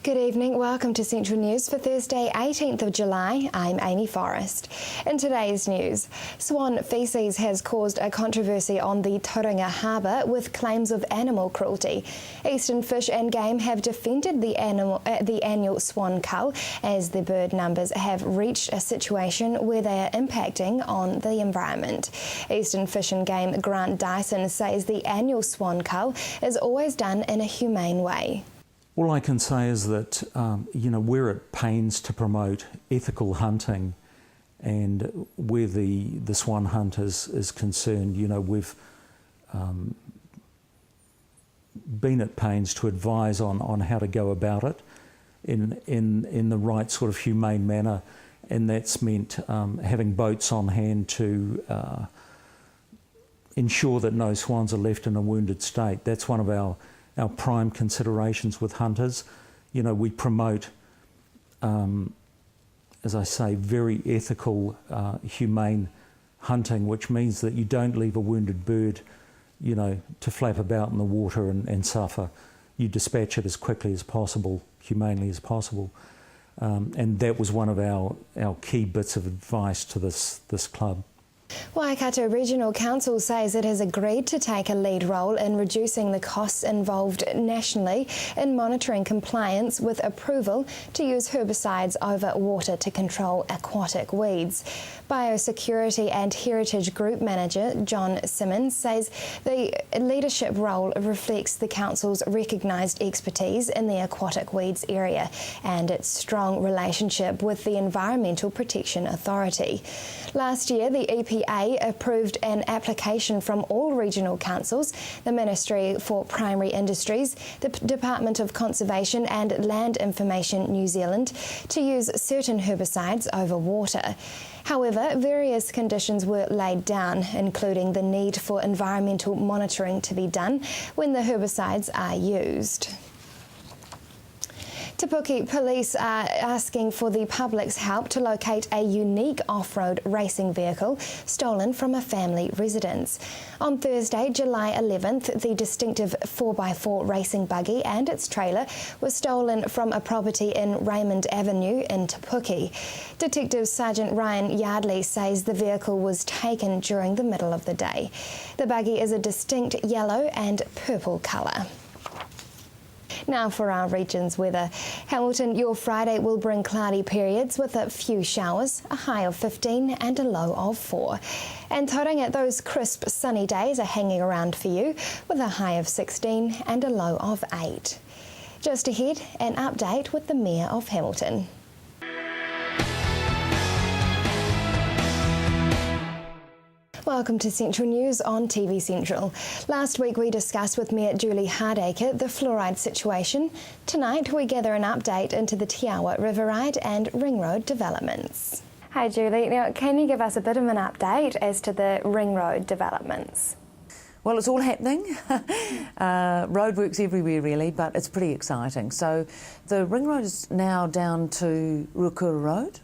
Good evening, welcome to Central News for Thursday 18th of July. I'm Amy Forrest. In today's news, swan faeces has caused a controversy on the Tauranga Harbour with claims of animal cruelty. Eastern Fish and Game have defended the annual swan cull as the bird numbers have reached a situation where they are impacting on the environment. Eastern Fish and Game Grant Dyson says the annual swan cull is always done in a humane way. All I can say is that, we're at pains to promote ethical hunting, and where the swan hunt is concerned, we've been at pains to advise on how to go about it in the right sort of humane manner, and that's meant having boats on hand to ensure that no swans are left in a wounded state. That's one of our prime considerations with hunters. We promote, as I say, very ethical, humane hunting, which means that you don't leave a wounded bird, to flap about in the water and suffer. You dispatch it as quickly as possible, humanely as possible. And that was one of our key bits of advice to this club. Waikato Regional Council says it has agreed to take a lead role in reducing the costs involved nationally in monitoring compliance with approval to use herbicides over water to control aquatic weeds. Biosecurity and Heritage Group Manager John Simmons says the leadership role reflects the Council's recognised expertise in the aquatic weeds area and its strong relationship with the Environmental Protection Authority. Last year, the EPA approved an application from all regional councils, the Ministry for Primary Industries, the Department of Conservation and Land Information New Zealand to use certain herbicides over water. However, various conditions were laid down, including the need for environmental monitoring to be done when the herbicides are used. Te Puke police are asking for the public's help to locate a unique off-road racing vehicle stolen from a family residence. On Thursday, July 11th, the distinctive 4x4 racing buggy and its trailer was stolen from a property in Raymond Avenue in Te Puke. Detective Sergeant Ryan Yardley says the vehicle was taken during the middle of the day. The buggy is a distinct yellow and purple colour. Now for our region's weather. Hamilton, your Friday will bring cloudy periods with a few showers, a high of 15 and a low of 4. And Tauranga, those crisp sunny days are hanging around for you with a high of 16 and a low of 8. Just ahead, an update with the Mayor of Hamilton. Welcome to Central News on TV Central. Last week we discussed with Mayor Julie Hardacre the fluoride situation. Tonight we gather an update into the Te Awa River Ride and Ring Road developments. Hi Julie, now can you give us a bit of an update as to the Ring Road developments? Well, it's all happening. Roadworks everywhere really, but it's pretty exciting. So the Ring Road is now down to Ruakura Road,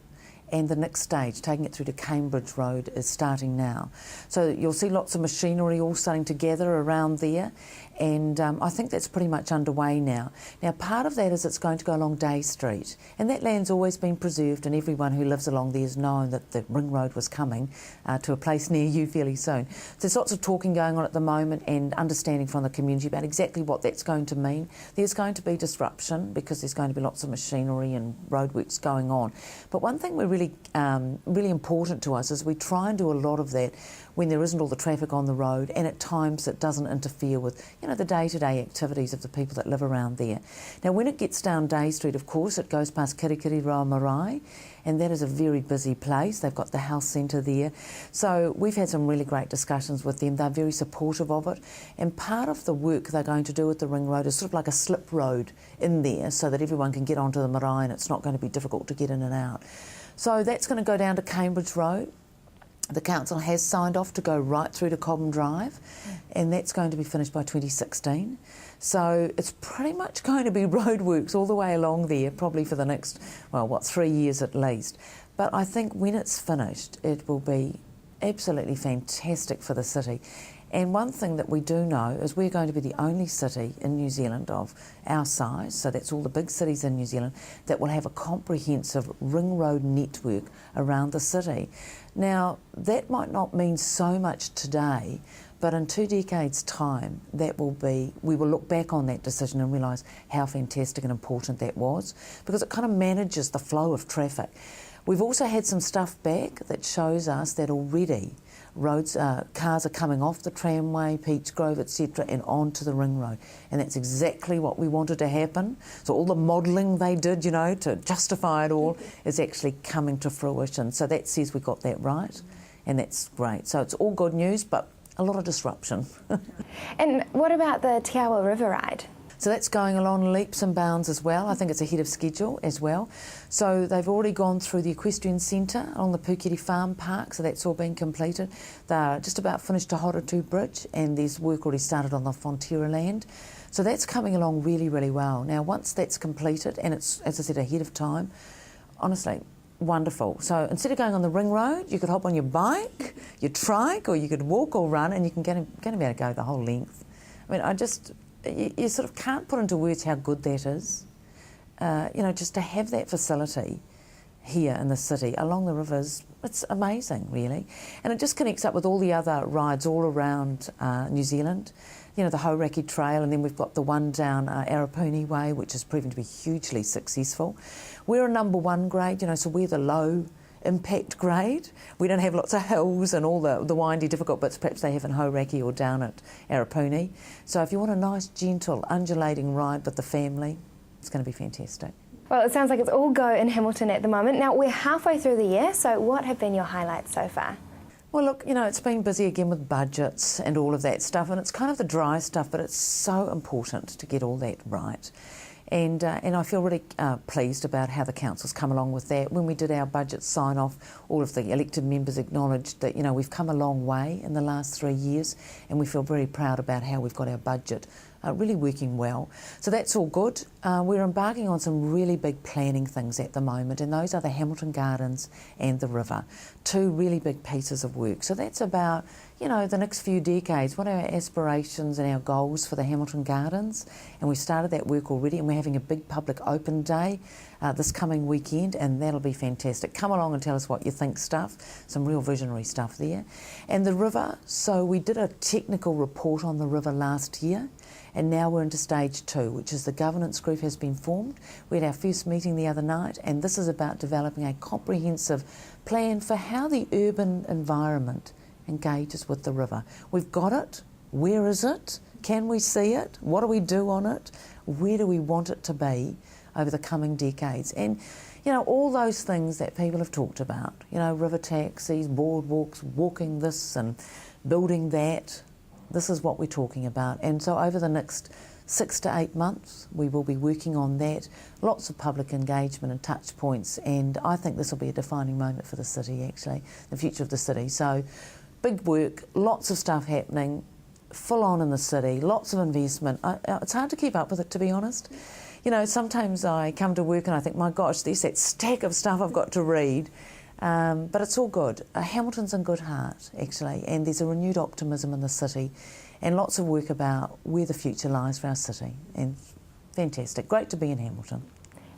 and the next stage, taking it through to Cambridge Road, is starting now. So you'll see lots of machinery all starting to gather around there, and I think that's pretty much underway now. Now, part of that is it's going to go along Day Street, and that land's always been preserved, and everyone who lives along there has known that the Ring Road was coming to a place near you fairly soon. So there's lots of talking going on at the moment and understanding from the community about exactly what that's going to mean. There's going to be disruption because there's going to be lots of machinery and roadworks going on. But one thing we're really important to us is we try and do a lot of that when there isn't all the traffic on the road, and at times it doesn't interfere with the day-to-day activities of the people that live around there. Now when it gets down Day Street, of course, it goes past Kirikiriroa Marae, and that is a very busy place. They've got the health centre there. So we've had some really great discussions with them. They're very supportive of it, and part of the work they're going to do with the Ring Road is sort of like a slip road in there so that everyone can get onto the marae and it's not going to be difficult to get in and out. So that's going to go down to Cambridge Road. The council has signed off to go right through to Cobham Drive, and that's going to be finished by 2016. So it's pretty much going to be roadworks all the way along there, probably for the next, 3 years at least. But I think when it's finished, it will be absolutely fantastic for the city. And one thing that we do know is we're going to be the only city in New Zealand of our size, so that's all the big cities in New Zealand, that will have a comprehensive ring road network around the city. Now, that might not mean so much today, but in 2 decades' time, we will look back on that decision and realise how fantastic and important that was, because it kind of manages the flow of traffic. We've also had some stuff back that shows us that already cars are coming off the tramway, Peach Grove, etc., and onto the ring road. And that's exactly what we wanted to happen. So all the modelling they did, to justify it all, is actually coming to fruition. So that says we got that right, and that's great. So it's all good news, but a lot of disruption. And what about the Te Awa River Ride? So that's going along leaps and bounds as well. I think it's ahead of schedule as well. So they've already gone through the equestrian centre along the Pukeri Farm Park, so that's all been completed. They're just about finished to Horatu Bridge, and there's work already started on the Fonterra land. So that's coming along really, really well. Now, once that's completed, and it's, as I said, ahead of time, honestly, wonderful. So instead of going on the ring road, you could hop on your bike, your trike, or you could walk or run, and you can going to be able to go the whole length. I mean, you sort of can't put into words how good that is. Just to have that facility here in the city along the rivers, it's amazing, really. And it just connects up with all the other rides all around New Zealand. The Hauraki Trail, and then we've got the one down Arapuni Way, which has proven to be hugely successful. We're a number 1 grade, so we're the low impact grade. We don't have lots of hills and all the windy, difficult bits perhaps they have in Hauraki or down at Arapuni. So if you want a nice, gentle, undulating ride with the family, it's going to be fantastic. Well, it sounds like it's all go in Hamilton at the moment. Now, we're halfway through the year, so what have been your highlights so far? Well, look, it's been busy again with budgets and all of that stuff, and it's kind of the dry stuff, but it's so important to get all that right. And I feel really pleased about how the council's come along with that. When we did our budget sign-off, all of the elected members acknowledged that, we've come a long way in the last 3 years, and we feel very proud about how we've got our budget really working well. So that's all good. We're embarking on some really big planning things at the moment, and those are the Hamilton Gardens and the river, 2 really big pieces of work. So that's about, the next few decades. What are our aspirations and our goals for the Hamilton Gardens? And we started that work already, and we're having a big public open day this coming weekend, and that'll be fantastic. Come along and tell us what you think stuff. Some real visionary stuff there. And the river, so we did a technical report on the river last year, and now we're into stage 2, which is the governance group has been formed. We had our first meeting the other night, and this is about developing a comprehensive plan for how the urban environment engages with the river. We've got it. Where is it? Can we see it? What do we do on it? Where do we want it to be over the coming decades? And, all those things that people have talked about, river taxis, boardwalks, walking this and building that, this is what we're talking about. And so over the next 6 to 8 months, we will be working on that. Lots of public engagement and touch points, and I think this will be a defining moment for the city, actually, the future of the city. So big work, lots of stuff happening, full on in the city, lots of investment. It's hard to keep up with it, to be honest. Sometimes I come to work and I think, my gosh, there's that stack of stuff I've got to read. But it's all good. Hamilton's in good heart, actually, and there's a renewed optimism in the city and lots of work about where the future lies for our city. And fantastic. Great to be in Hamilton.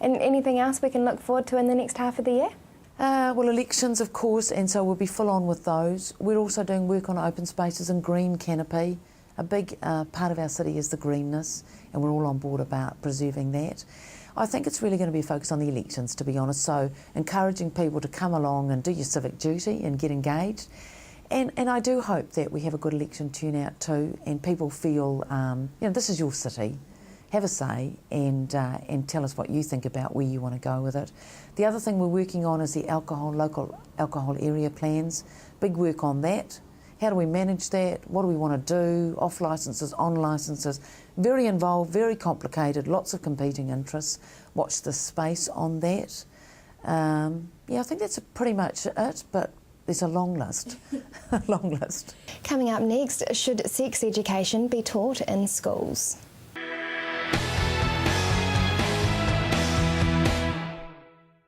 And anything else we can look forward to in the next half of the year? Well, elections, of course, and so we'll be full on with those. We're also doing work on open spaces and green canopy. A big part of our city is the greenness, and we're all on board about preserving that. I think it's really going to be a focus on the elections, to be honest, so encouraging people to come along and do your civic duty and get engaged. And I do hope that we have a good election turnout too, and people feel, this is your city. Have a say and tell us what you think about where you want to go with it. The other thing we're working on is the local alcohol area plans. Big work on that. How do we manage that? What do we want to do? Off licences, on licences. Very involved, very complicated, lots of competing interests. Watch the space on that. I think that's pretty much it, but there's a long list. A long list. Coming up next, should sex education be taught in schools?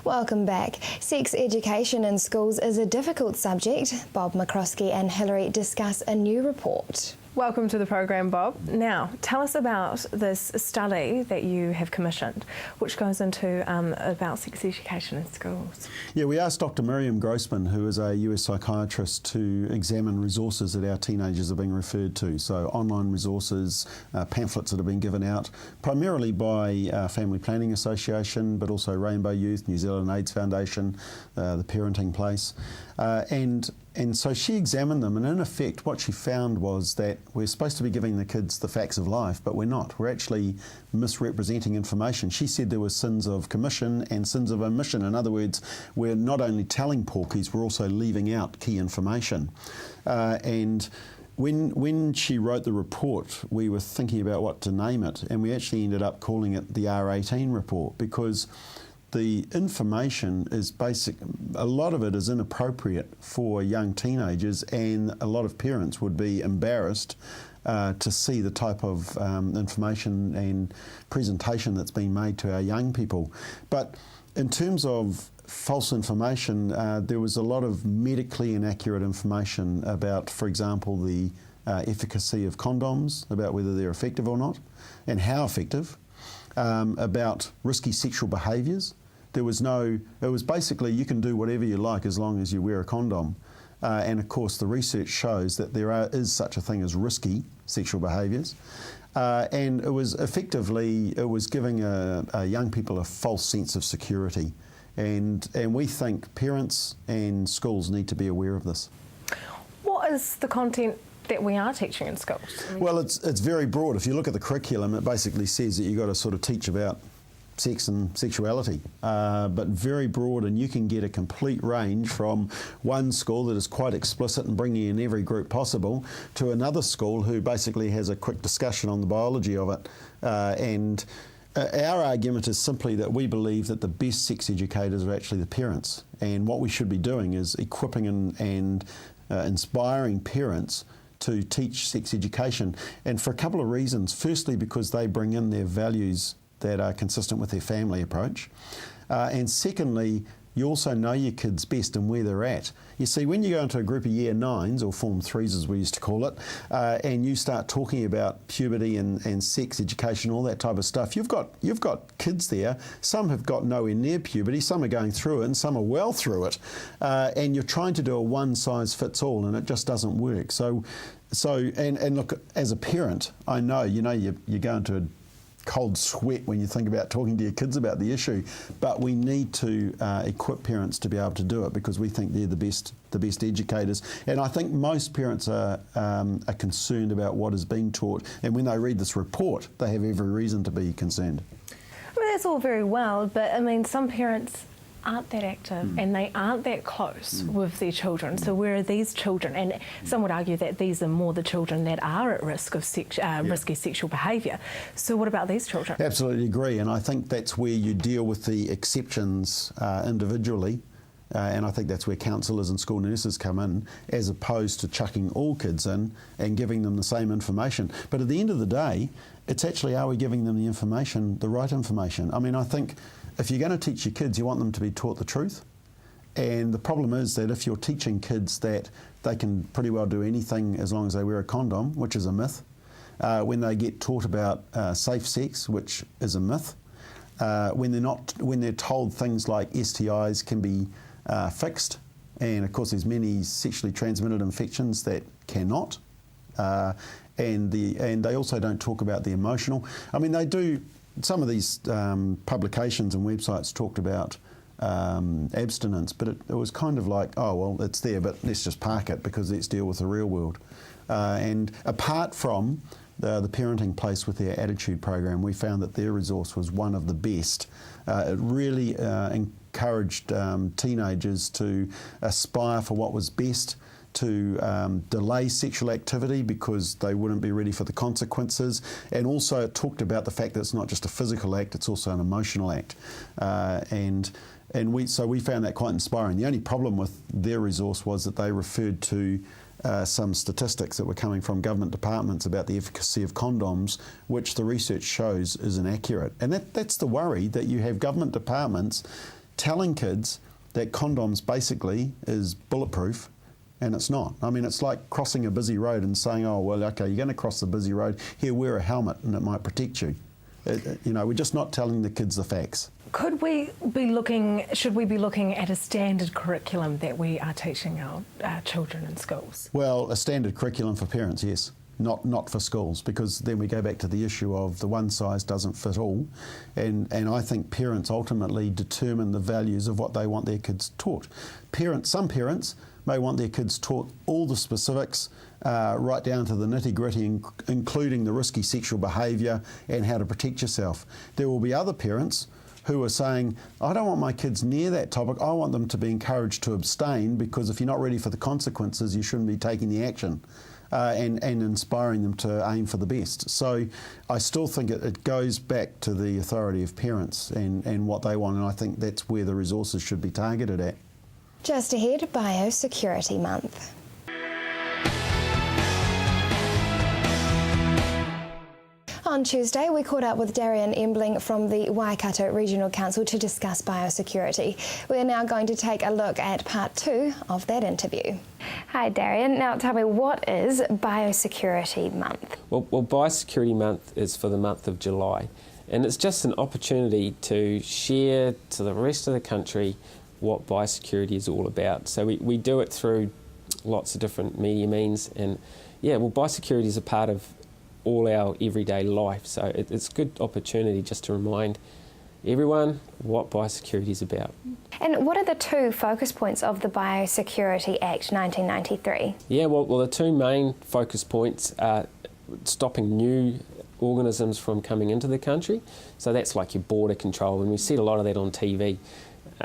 Welcome back. Sex education in schools is a difficult subject. Bob McCroskey and Hillary discuss a new report. Welcome to the program, Bob. Now, tell us about this study that you have commissioned, which goes into about sex education in schools. Yeah, we asked Dr. Miriam Grossman, who is a US psychiatrist, to examine resources that our teenagers are being referred to. So online resources, pamphlets that have been given out, primarily by Family Planning Association, but also Rainbow Youth, New Zealand AIDS Foundation, the Parenting Place. And so she examined them, and in effect what she found was that we're supposed to be giving the kids the facts of life, but we're not. We're actually misrepresenting information. She said there were sins of commission and sins of omission. In other words, we're not only telling porkies, we're also leaving out key information. And when she wrote the report, we were thinking about what to name it, and we actually ended up calling it the R18 report, because the information is a lot of it is inappropriate for young teenagers, and a lot of parents would be embarrassed to see the type of information and presentation that's being made to our young people. But in terms of false information, there was a lot of medically inaccurate information about, for example, the efficacy of condoms, about whether they're effective or not, and how effective, about risky sexual behaviours. It was basically you can do whatever you like as long as you wear a condom. And of course the research shows that there is such a thing as risky sexual behaviours. And it was giving young people a false sense of security. And we think parents and schools need to be aware of this. What is the content that we are teaching in schools? Well, it's very broad. If you look at the curriculum, it basically says that you've got to sort of teach about sex and sexuality, but very broad, and you can get a complete range from one school that is quite explicit and bringing in every group possible to another school who basically has a quick discussion on the biology of it. Our argument is simply that we believe that the best sex educators are actually the parents, and what we should be doing is equipping and inspiring parents to teach sex education, and for a couple of reasons. Firstly, because they bring in their values that are consistent with their family approach. And secondly, you also know your kids best and where they're at. You see, when you go into a group of year 9s, or Form 3s as we used to call it, and you start talking about puberty and sex education, all that type of stuff, you've got kids there. Some have got nowhere near puberty, some are going through it, and some are well through it. And you're trying to do a one-size-fits-all, and it just doesn't work. So look, as a parent, I know, you go into a cold sweat when you think about talking to your kids about the issue, but we need to equip parents to be able to do it, because we think they're the best educators. And I think most parents are concerned about what is being taught, and when they read this report, they have every reason to be concerned. I mean, that's all very well, but I mean, some parents aren't that active and they aren't that close with their children. So where are these children? And some would argue that these are more the children that are at risk of risky sexual behaviour. So what about these children? Absolutely agree, and I think that's where you deal with the exceptions individually. And I think that's where counsellors and school nurses come in, as opposed to chucking all kids in and giving them the same information. But at the end of the day, it's actually, are we giving them the information, the right information? I mean, I think if you're going to teach your kids, you want them to be taught the truth. And the problem is that if you're teaching kids that they can pretty well do anything as long as they wear a condom, which is a myth, when they get taught about safe sex, which is a myth, when they're told things like STIs can be fixed, and of course there's many sexually transmitted infections that cannot, and they also don't talk about the emotional. I mean, they do. Some of these publications and websites talked about abstinence, but it was kind of like, oh well, it's there, but let's just park it because let's deal with the real world. And apart from the Parenting Place with their attitude program, we found that their resource was one of the best. It really encouraged teenagers to aspire for what was best, to delay sexual activity because they wouldn't be ready for the consequences, and also it talked about the fact that it's not just a physical act, it's also an emotional act. So we found that quite inspiring. The only problem with their resource was that they referred to some statistics that were coming from government departments about the efficacy of condoms, which the research shows is inaccurate. And that's the worry, that you have government departments telling kids that condoms basically is bulletproof, And it's not. I mean, it's like crossing a busy road and saying, oh, well, okay, you're going to cross the busy road, here, wear a helmet and it might protect you. We're just not telling the kids the facts. Should we be looking at a standard curriculum that we are teaching our children in schools? Well, a standard curriculum for parents, yes. Not for schools, because then we go back to the issue of the one size doesn't fit all, and I think parents ultimately determine the values of what they want their kids taught. Some parents may want their kids taught all the specifics, right down to the nitty-gritty, including the risky sexual behaviour and how to protect yourself. There will be other parents who are saying, I don't want my kids near that topic, I want them to be encouraged to abstain, because if you're not ready for the consequences, you shouldn't be taking the action. And inspiring them to aim for the best. So I still think it goes back to the authority of parents and what they want, and I think that's where the resources should be targeted at. Just ahead, Biosecurity Month. On Tuesday, we caught up with Darian Embling from the Waikato Regional Council to discuss biosecurity. We are now going to take a look at part 2 of that interview. Hi Darian, now tell me, what is Biosecurity Month? Well, Biosecurity Month is for the month of July, and it's just an opportunity to share to the rest of the country what biosecurity is all about. So we do it through lots of different media means, and biosecurity is a part of all our everyday life, so it's a good opportunity just to remind everyone what biosecurity is about. And what are the 2 focus points of the Biosecurity Act 1993? Yeah, well, the 2 main focus points are stopping new organisms from coming into the country, so that's like your border control, and we see a lot of that on TV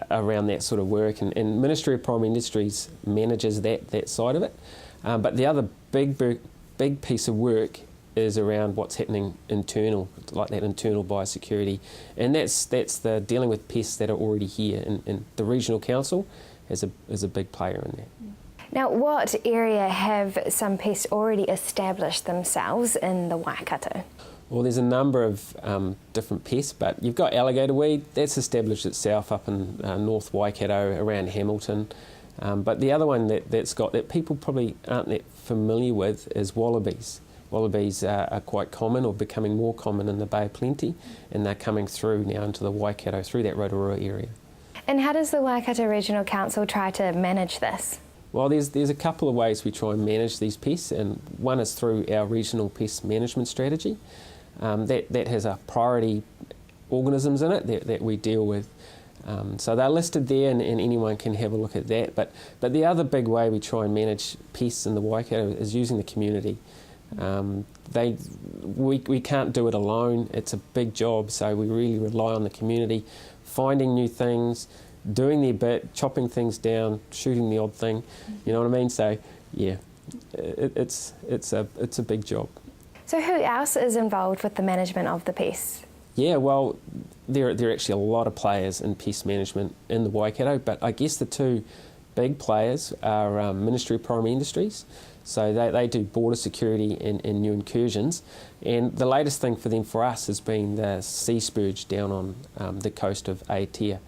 around that sort of work, and Ministry of Primary Industries manages that side of it. But the other big piece of work is around what's happening internal, like that internal biosecurity, and that's the dealing with pests that are already here, and the Regional Council is a big player in that. Now, what area have some pests already established themselves in the Waikato? Well, there's a number of different pests, but you've got alligator weed, that's established itself up in North Waikato around Hamilton. But the other one that people probably aren't that familiar with is wallabies. Wallabies are quite common, or becoming more common, in the Bay of Plenty, and they're coming through now into the Waikato through that Rotorua area. And how does the Waikato Regional Council try to manage this? Well, there's a couple of ways we try and manage these pests, and one is through our regional pest management strategy. That has a priority organisms in it that we deal with. So they're listed there, and anyone can have a look at that. But the other big way we try and manage pests in the Waikato is using the community. We can't do it alone. It's a big job, so we really rely on the community, finding new things, doing their bit, chopping things down, shooting the odd thing. You know what I mean? So yeah, it's a big job. So who else is involved with the management of the pests? Yeah, well, there are actually a lot of players in pest management in the Waikato, but I guess the 2 big players are Ministry of Primary Industries. So they do border security and new incursions, and the latest thing for us has been the sea spurge down on the coast of Aotea.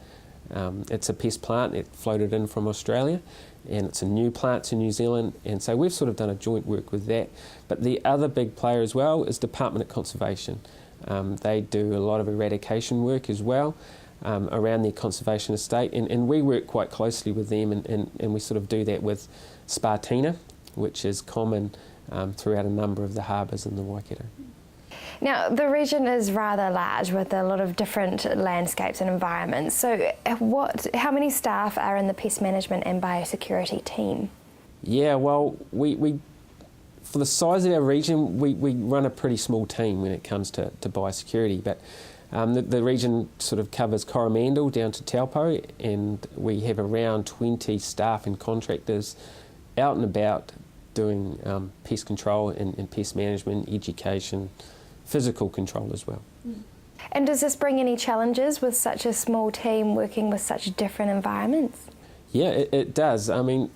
It's a pest plant that floated in from Australia, and it's a new plant to New Zealand, and so we've sort of done a joint work with that. But the other big player as well is Department of Conservation. They do a lot of eradication work as well around their conservation estate, and we work quite closely with them, and we sort of do that with Spartina, which is common throughout a number of the harbours in the Waikato. Now, the region is rather large with a lot of different landscapes and environments. So how many staff are in the pest management and biosecurity team? Yeah, well, we for the size of our region, we run a pretty small team when it comes to biosecurity, but the region sort of covers Coromandel down to Taupo, and we have around 20 staff and contractors out and about doing pest control and pest management, education, physical control as well. And does this bring any challenges with such a small team working with such different environments? Yeah, it does. I mean,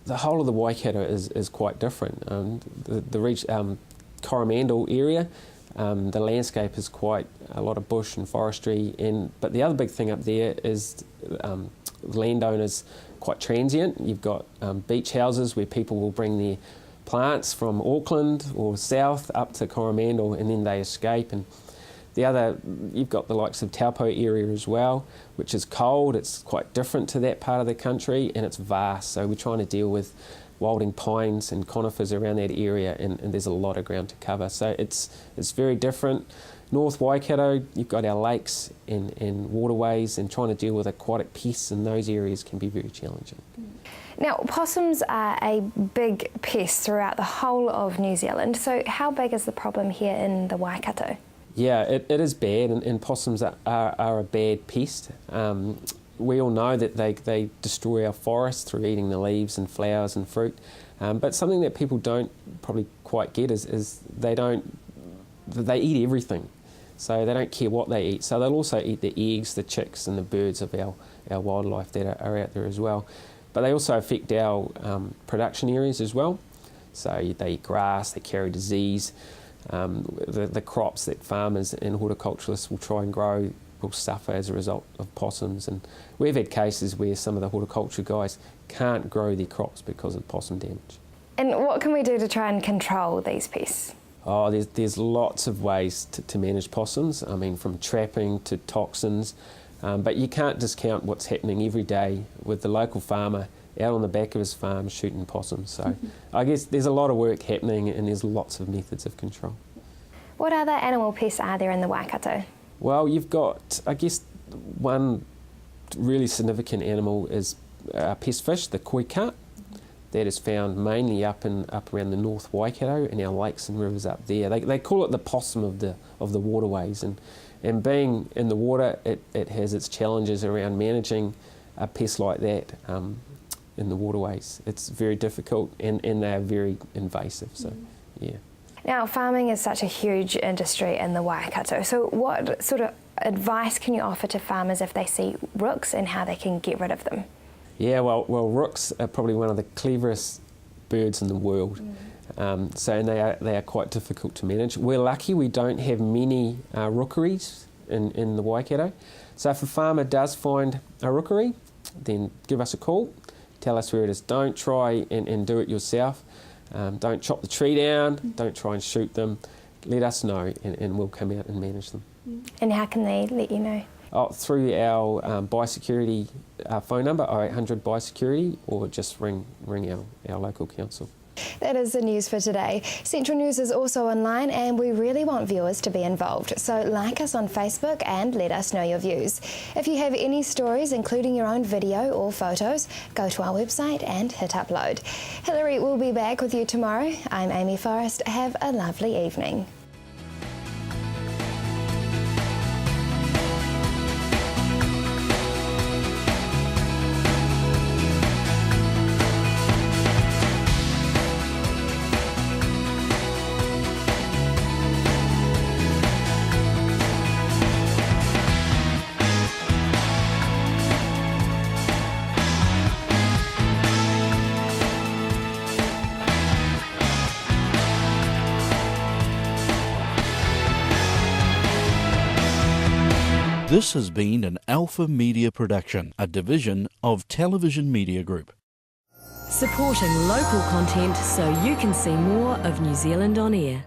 the whole of the Waikato is quite different. The Coromandel area, the landscape is quite a lot of bush and forestry, but the other big thing up there is landowners quite transient. You've got beach houses where people will bring their plants from Auckland or south up to Coromandel, and then they escape. And the other, you've got the likes of Taupo area as well, which is cold. It's quite different to that part of the country, and it's vast. So we're trying to deal with wilding pines and conifers around that area, and there's a lot of ground to cover. So it's very different. North Waikato, you've got our lakes and waterways, and trying to deal with aquatic pests in those areas can be very challenging. Now, possums are a big pest throughout the whole of New Zealand, so how big is the problem here in the Waikato? Yeah, it is bad, and possums are a bad pest. We all know that they destroy our forests through eating the leaves and flowers and fruit, but something that people don't probably quite get is they eat everything. So they don't care what they eat. So they'll also eat the eggs, the chicks and the birds of our wildlife that are out there as well. But they also affect our production areas as well. So they eat grass, they carry disease. The crops that farmers and horticulturalists will try and grow will suffer as a result of possums. And we've had cases where some of the horticulture guys can't grow their crops because of possum damage. And what can we do to try and control these pests? Oh, there's lots of ways to manage possums. I mean, from trapping to toxins, but you can't discount what's happening every day with the local farmer out on the back of his farm shooting possums. So I guess there's a lot of work happening, and there's lots of methods of control. What other animal pests are there in the Waikato? Well, you've got, I guess, one really significant animal is pest fish, the koi carp. That is found mainly up around the North Waikato and our lakes and rivers up there. They call it the possum of the waterways, and being in the water, it has its challenges around managing a pest like that in the waterways. It's very difficult, and they are very invasive. So, yeah. Now, farming is such a huge industry in the Waikato. So, what sort of advice can you offer to farmers if they see rooks and how they can get rid of them? Yeah, well, rooks are probably one of the cleverest birds in the world. And they are quite difficult to manage. We're lucky we don't have many rookeries in the Waikato. So if a farmer does find a rookery, then give us a call, tell us where it is. Don't try and do it yourself. Don't chop the tree down, don't try and shoot them. Let us know, and we'll come out and manage them. And how can they let you know? Through our Biosecurity phone number, 0800 Biosecurity, or just ring our local council. That is the news for today. Central News is also online, and we really want viewers to be involved. So like us on Facebook and let us know your views. If you have any stories, including your own video or photos, go to our website and hit upload. Hilary will be back with you tomorrow. I'm Amy Forrest. Have a lovely evening. This has been an Alpha Media production, a division of Television Media Group. Supporting local content so you can see more of New Zealand on air.